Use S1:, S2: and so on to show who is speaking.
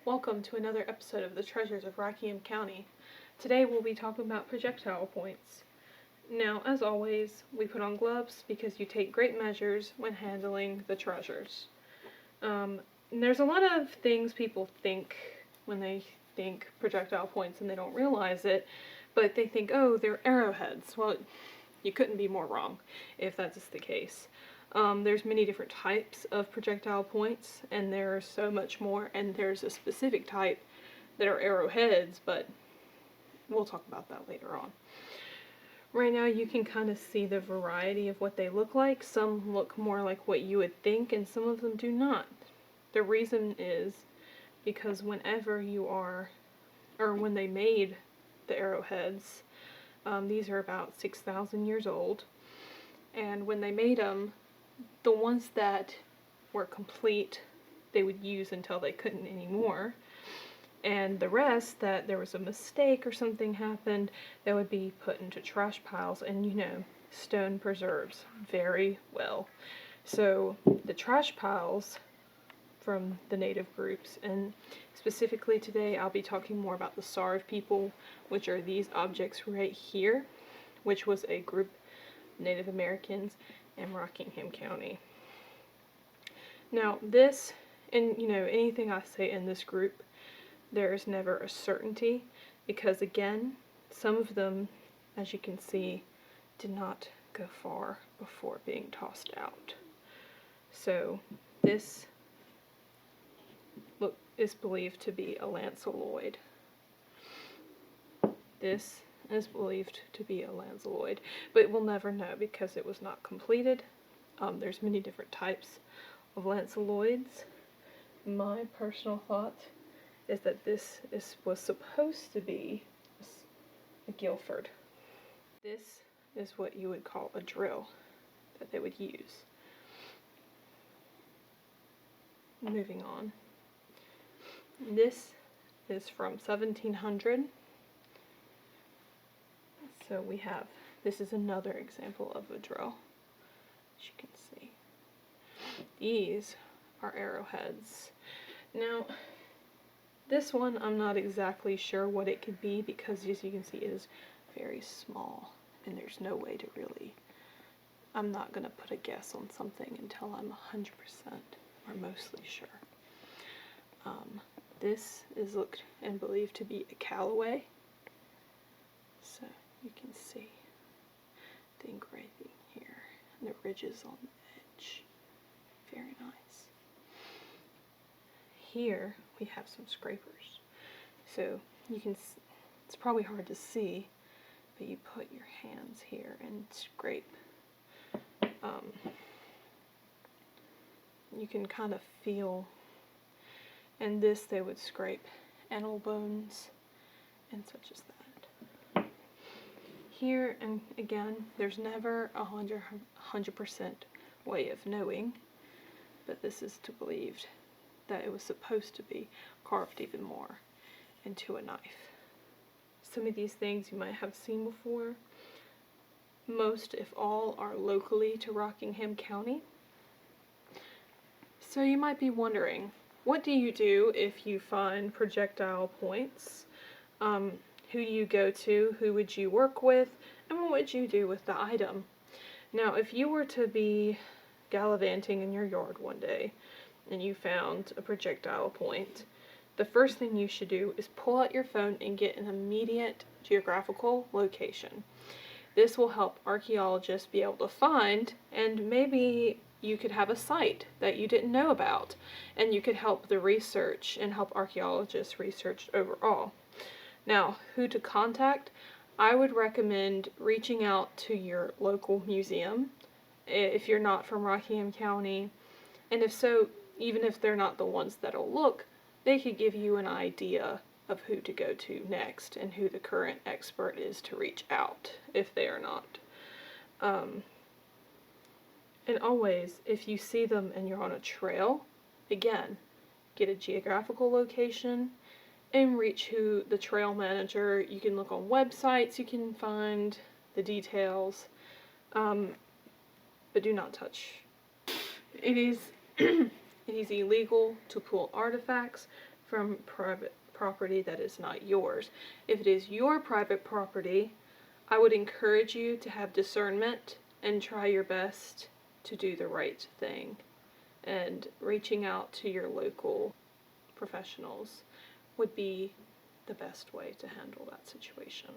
S1: Welcome to another episode of the Treasures of Rockingham County. Today we'll be talking about projectile points. Now, as always, we put on gloves because you take great measures when handling the treasures. There's a lot of things people think when they think projectile points and they don't realize it, but they think, oh, they're arrowheads. Well, you couldn't be more wrong if that's the case. There's many different types of projectile points, and there's so much more, and there's a specific type that are arrowheads, but we'll talk about that later on. Right now you can kind of see the variety of what they look like. Some look more like what you would think, and some of them do not. The reason is because when they made the arrowheads, these are about 6,000 years old, and when they made them, the ones that were complete, they would use until they couldn't anymore. And the rest, that there was a mistake or something happened, that would be put into trash piles, and stone preserves very well. So the trash piles from the native groups, and specifically today I'll be talking more about the Sarv people, which are these objects right here, which was a group of Native Americans in Rockingham County. Now this, and anything I say in this group, there is never a certainty, because again, some of them, as you can see, did not go far before being tossed out. So this is believed to be a lanceoloid. This is believed to be a lanceoloid, but we'll never know because it was not completed. There's many different types of lanceoloids. My personal thought is that this was supposed to be a Guilford. This is what you would call a drill that they would use. Moving on. This is from 1700. So this is another example of a drill, as you can see. These are arrowheads. Now, this one I'm not exactly sure what it could be, because as you can see it is very small, and there's no way to really, I'm not going to put a guess on something until I'm 100% or mostly sure. This is looked and believed to be a Callaway. So you can see the engraving here and the ridges on the edge. Very nice. Here we have some scrapers. So you can, it's probably hard to see, but you put your hands here and scrape. You can kind of feel, and this they would scrape animal bones and such as that. Here, and again, there's never 100% way of knowing, but this is to believed that it was supposed to be carved even more into a knife. Some of these things you might have seen before. Most, if all, are locally to Rockingham County. So you might be wondering, what do you do if you find projectile points? Who do you go to? Who would you work with? And what would you do with the item? Now, if you were to be gallivanting in your yard one day and you found a projectile point, the first thing you should do is pull out your phone and get an immediate geographical location. This will help archaeologists be able to find, and maybe you could have a site that you didn't know about, and you could help the research and help archaeologists research overall. Now, who to contact? I would recommend reaching out to your local museum if you're not from Rockingham County, and if so, even if they're not the ones that'll look, they could give you an idea of who to go to next and who the current expert is to reach out if they are not. And always, if you see them and you're on a trail, again, get a geographical location and reach the trail manager. You can look on websites, you can find the details, but do not touch. It is illegal to pull artifacts from private property that is not yours. If it is your private property, I would encourage you to have discernment and try your best to do the right thing. And reaching out to your local professionals would be the best way to handle that situation.